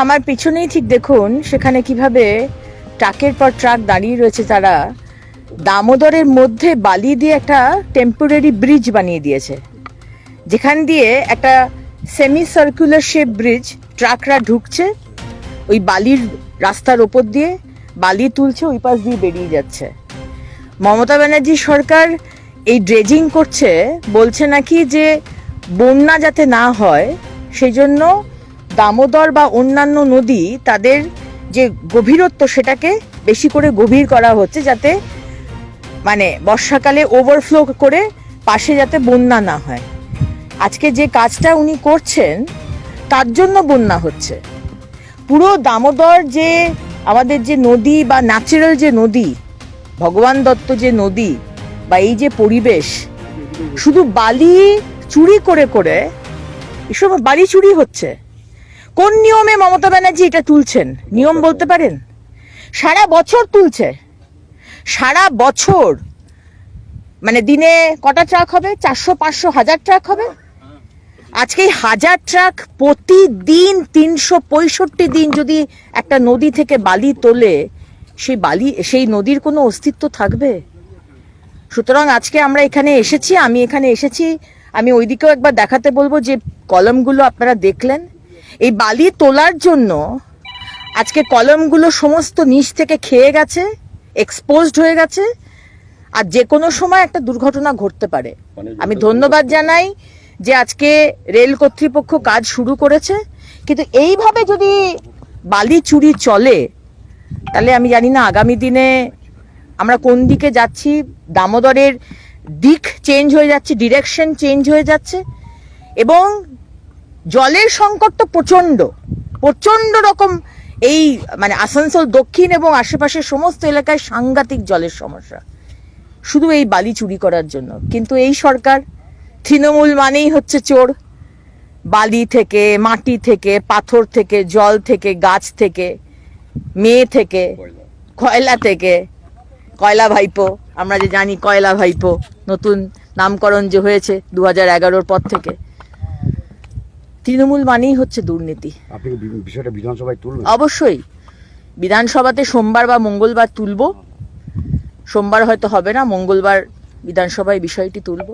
আমার পিছনেই ঠিক দেখুন সেখানে কিভাবে ট্রাকের পর ট্রাক দাঁড়িয়ে রয়েছে। তারা দামোদরের মধ্যে বালি দিয়ে একটা টেম্পোরারি ব্রিজ বানিয়ে দিয়েছে, যেখান দিয়ে একটা সেমি সার্কুলার শেপ ব্রিজ, ট্রাকরা ঢুকছে ওই বালির রাস্তার ওপর দিয়ে, বালি তুলছে, ওই পাশ দিয়ে বেরিয়ে যাচ্ছে। মমতা ব্যানার্জি সরকার এই ড্রেজিং করছে, বলছে নাকি যে বন্যা যাতে না হয় সেই জন্য দামোদর বা অন্যান্য নদী তাদের যে গভীরত্ব সেটাকে বেশি করে গভীর করা হচ্ছে, যাতে মানে বর্ষাকালে ওভারফ্লো করে পাশে যাতে বন্যা না হয়। আজকে যে কাজটা উনি করছেন তার জন্য বন্যা হচ্ছে। পুরো দামোদর যে আমাদের যে নদী বা ন্যাচারাল যে নদী, ভগবান দত্ত যে নদী বা এই যে পরিবেশ, শুধু বালি চুরি করে করে এসব বালি চুরি হচ্ছে। কোন নিয়মে মমতা ব্যানার্জি এটা তুলছেন নিয়ম বলতে পারেন? সারা বছর তুলছে, সারা বছর। মানে দিনে কটা ট্রাক হবে? 400, 500, 1000 ট্রাক হবে। আজকে 1000 ট্রাক প্রতিদিন 365 দিন যদি একটা নদী থেকে বালি তোলে, সেই নদীর কোনো অস্তিত্ব থাকবে? সুতরাং আজকে আমরা এখানে এসেছি, আমি ওইদিকেও একবার দেখাতে বলবো যে কলমগুলো আপনারা দেখলেন। এই বালি তোলার জন্য আজকে কলমগুলো সমস্ত নিচ থেকে খেয়ে গেছে, এক্সপোজড হয়ে গেছে, আর যে কোনো সময় একটা দুর্ঘটনা ঘটতে পারে। আমি ধন্যবাদ জানাই যে আজকে রেল কর্তৃপক্ষ কাজ শুরু করেছে, কিন্তু এইভাবে যদি বালি চুরি চলে তাহলে আমি জানি না আগামী দিনে আমরা কোন দিকে যাচ্ছি। দামোদরের দিক চেঞ্জ হয়ে যাচ্ছে, ডিরেকশন চেঞ্জ হয়ে যাচ্ছে, এবং জলের সংকট তো প্রচন্ড রকম। এই মানে আসানসোল দক্ষিণ এবং আশেপাশের সমস্ত এলাকায় সাংঘাতিক জলের সমস্যা, শুধু এই বালি চুরি করার জন্য। কিন্তু এই সরকার, তৃণমূল মানেই হচ্ছে চোর। বালি থেকে, মাটি থেকে, পাথর থেকে, জল থেকে, গাছ থেকে, মেয়ে থেকে, কয়লা থেকে, কয়লা ভাইপো, আমরা যে জানি কয়লা ভাইপো নতুন নামকরণ যে হয়েছে 2011-র পর থেকে। তৃণমূল মানেই হচ্ছে দুর্নীতি। আপনি বিষয়টা বিধানসভায় তুলবেন? অবশ্যই বিধানসভাতে সোমবার বা মঙ্গলবার তুলবো। সোমবার হয়তো হবে না, মঙ্গলবার বিধানসভায় বিষয়টি তুলবো।